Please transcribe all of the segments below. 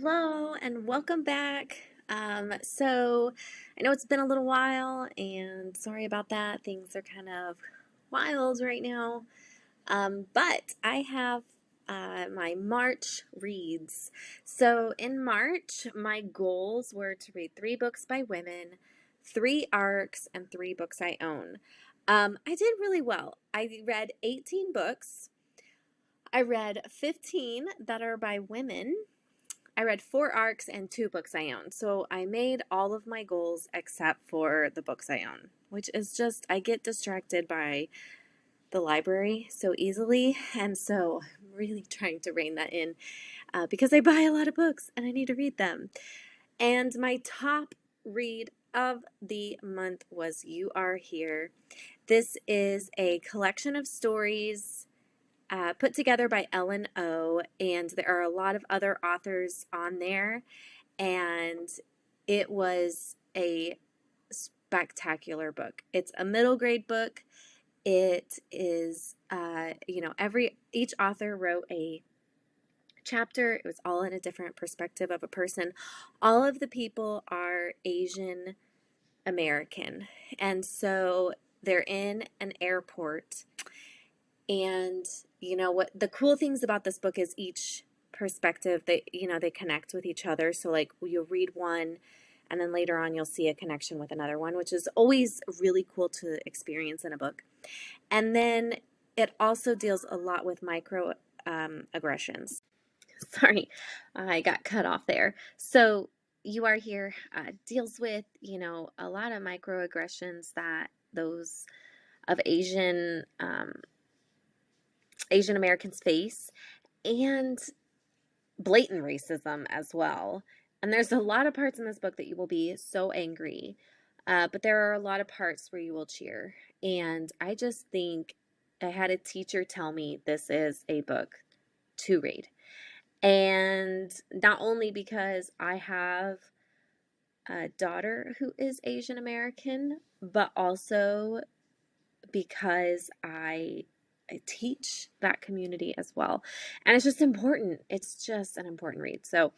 Hello and welcome back. So I know it's been a little while and sorry about that. Things are kind of wild right now. But I have my March reads. So in March, my goals were to read 3 books by women, 3 arcs, and 3 books I own. I did really well. I read 18 books. I read 15 that are by women. I read 4 arcs and 2 books I own. So I made all of my goals except for the books I own, which is just, I get distracted by the library so easily. And so I'm really trying to rein that in because I buy a lot of books and I need to read them. And my top read of the month was You Are Here. This is a collection of stories put together by Ellen O, and there are a lot of other authors on there, and it was a spectacular book. It's a middle grade book. It is, each author wrote a chapter. It was all in a different perspective of a person. All of the people are Asian American, and so they're in an airport. And what the cool things about this book is each perspective, they connect with each other. So like you'll read one and then later on you'll see a connection with another one, which is always really cool to experience in a book. And then it also deals a lot with micro aggressions. Sorry, I got cut off there. So You Are Here deals with, a lot of microaggressions that those of Asian Americans face, and blatant racism as well. And there's a lot of parts in this book that you will be so angry, but there are a lot of parts where you will cheer. And I just think I had a teacher tell me this is a book to read. And not only because I have a daughter who is Asian American, but also because I teach that community as well. And it's just important. It's just an important read. So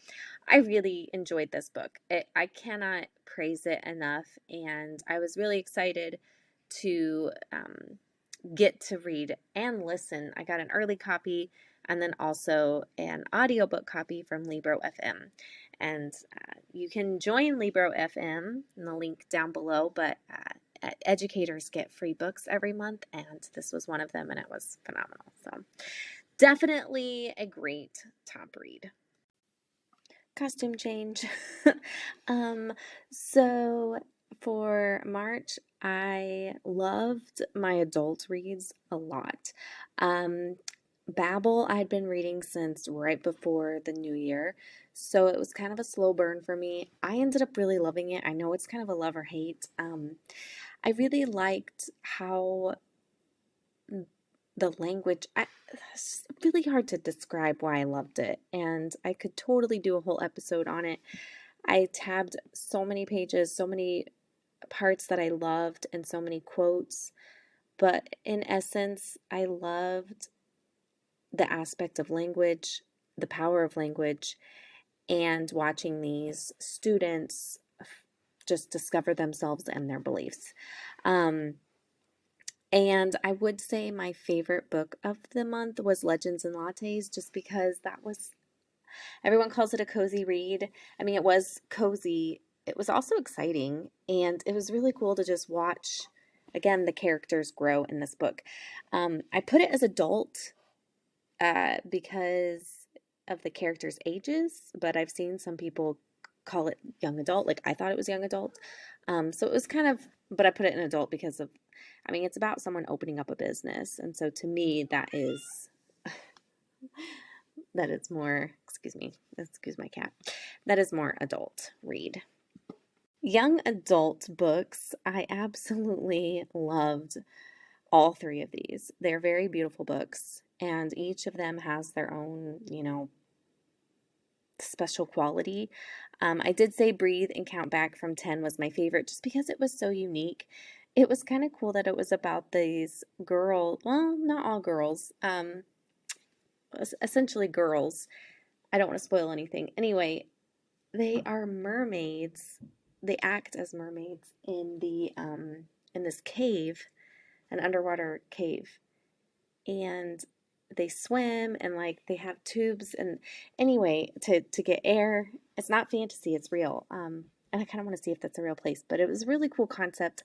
I really enjoyed this book. I cannot praise it enough. And I was really excited to get to read and listen. I got an early copy and then also an audiobook copy from Libro FM. And you can join Libro FM in the link down below, but educators get free books every month, and this was one of them, and it was phenomenal. So definitely a great top read. Costume change. um, so for March, I loved my adult reads a lot. Babel I'd been reading since right before the new year, so it was kind of a slow burn for me. I ended up really loving it. I know it's kind of a love or hate. I really liked how the language, it's really hard to describe why I loved it, and I could totally do a whole episode on it. I tabbed so many pages, so many parts that I loved, and so many quotes, but in essence, I loved the aspect of language, the power of language, and watching these students just discover themselves and their beliefs. And I would say my favorite book of the month was Legends and Lattes, just because that was, everyone calls it a cozy read. I mean, it was cozy. It was also exciting, and it was really cool to just watch, again, the characters grow in this book. I put it as adult because of the characters' ages, but I've seen some people call it young adult. Like I thought it was young adult. So it was kind of, but I put it in adult because of, I mean, it's about someone opening up a business. And so to me, that is more, excuse my cat, that is more adult read. Young adult books, I absolutely loved all 3 of these. They're very beautiful books, and each of them has their own, special quality. I did say Breathe and Count Back from 10 was my favorite just because it was so unique. It was kind of cool that it was about these well, not all girls, essentially girls. I don't want to spoil anything. Anyway, they are mermaids. They act as mermaids in this cave, an underwater cave, and they swim and like they have tubes and anyway to get air. It's not fantasy, it's real. And I kind of want to see if that's a real place, but it was a really cool concept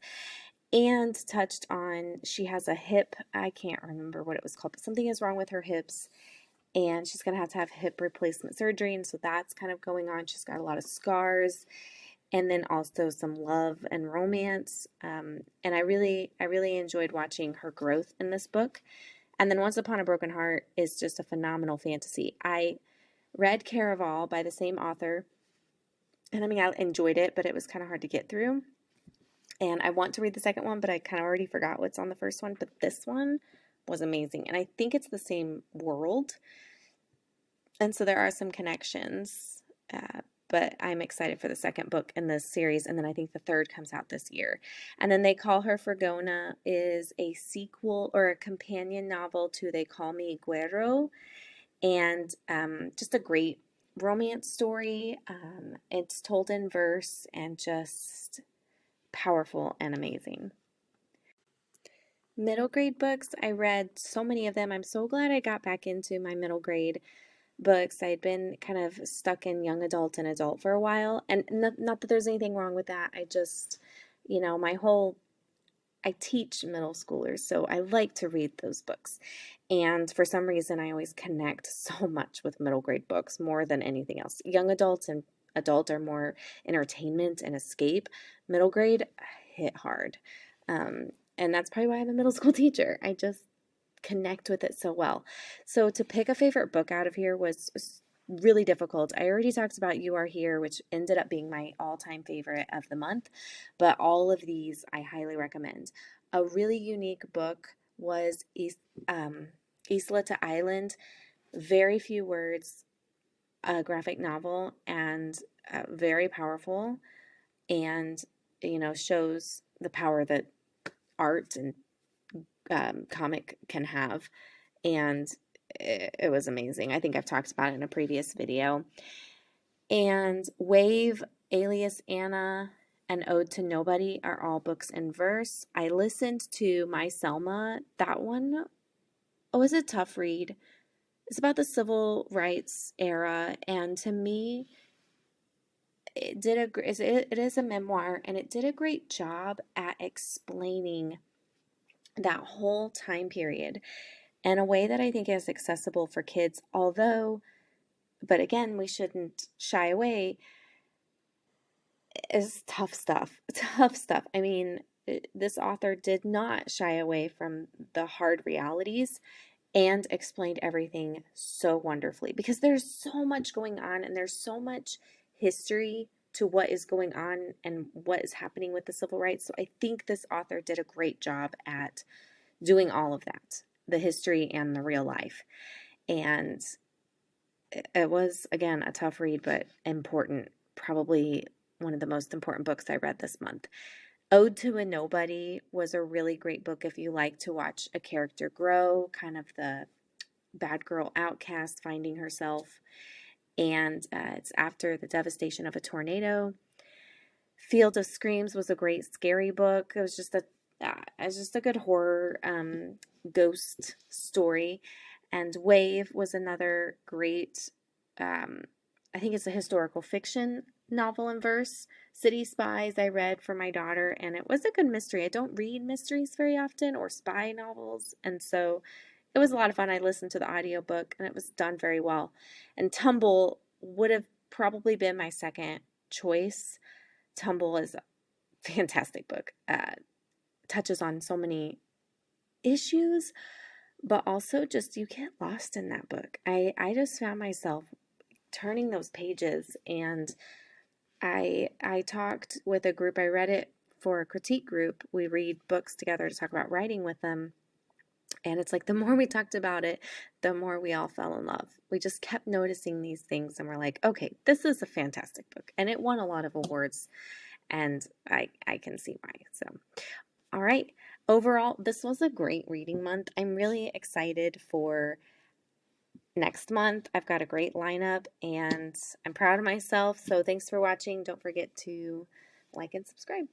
and touched on she has a hip, I can't remember what it was called, but something is wrong with her hips and she's going to have hip replacement surgery, and so that's kind of going on. She's got a lot of scars and then also some love and romance. And I really enjoyed watching her growth in this book. And then Once Upon a Broken Heart is just a phenomenal fantasy. I read Caraval by the same author, and I mean, I enjoyed it, but it was kind of hard to get through. And I want to read the second one, but I kind of already forgot what's on the first one. But this one was amazing. And I think it's the same world. And so there are some connections. But I'm excited for the second book in this series. And then I think the third comes out this year. And then They Call Her Fragona is a sequel or a companion novel to They Call Me Guero. And just a great romance story. It's told in verse and just powerful and amazing. Middle grade books, I read so many of them. I'm so glad I got back into my middle grade books. I had been kind of stuck in young adult and adult for a while. And not that there's anything wrong with that. I just, I teach middle schoolers, so I like to read those books. And for some reason, I always connect so much with middle grade books more than anything else. Young adults and adult are more entertainment and escape. Middle grade hit hard. And that's probably why I'm a middle school teacher. I just connect with it so well. So to pick a favorite book out of here was really difficult. I already talked about You Are Here, which ended up being my all-time favorite of the month, but all of these I highly recommend. A really unique book was Isla to Island. Very few words, a graphic novel, and very powerful, and shows the power that art and comic can have. And it was amazing. I think I've talked about it in a previous video. And Wave, Alias Anna, and Ode to Nobody are all books in verse. I listened to My Selma. That one was a tough read. It's about the civil rights era, and to me, it is a memoir, and it did a great job at explaining that whole time period in a way that I think is accessible for kids, but again, we shouldn't shy away. It's tough stuff. Tough stuff. I mean, this author did not shy away from the hard realities and explained everything so wonderfully because there's so much going on and there's so much history to what is going on and what is happening with the civil rights. So I think this author did a great job at doing all of that, the history and the real life. And it was, again, a tough read, but important. Probably one of the most important books I read this month. Ode to a Nobody was a really great book if you like to watch a character grow, kind of the bad girl outcast finding herself. And it's after the devastation of a tornado. Field of Screams was a great scary book. It was just a good horror ghost story. And Wave was another great, I think it's a historical fiction novel in verse. City Spies I read for my daughter, and it was a good mystery. I don't read mysteries very often or spy novels, and so it was a lot of fun. I listened to the audiobook, and it was done very well. And Tumble would have probably been my second choice. Tumble is a fantastic book. Touches on so many issues, but also just you get lost in that book. I just found myself turning those pages, and I talked with a group. I read it for a critique group. We read books together to talk about writing with them. And it's like the more we talked about it, the more we all fell in love. We just kept noticing these things and we're like, okay, this is a fantastic book. And it won a lot of awards, and I can see why. So, all right. Overall, this was a great reading month. I'm really excited for next month. I've got a great lineup and I'm proud of myself. So thanks for watching. Don't forget to like and subscribe.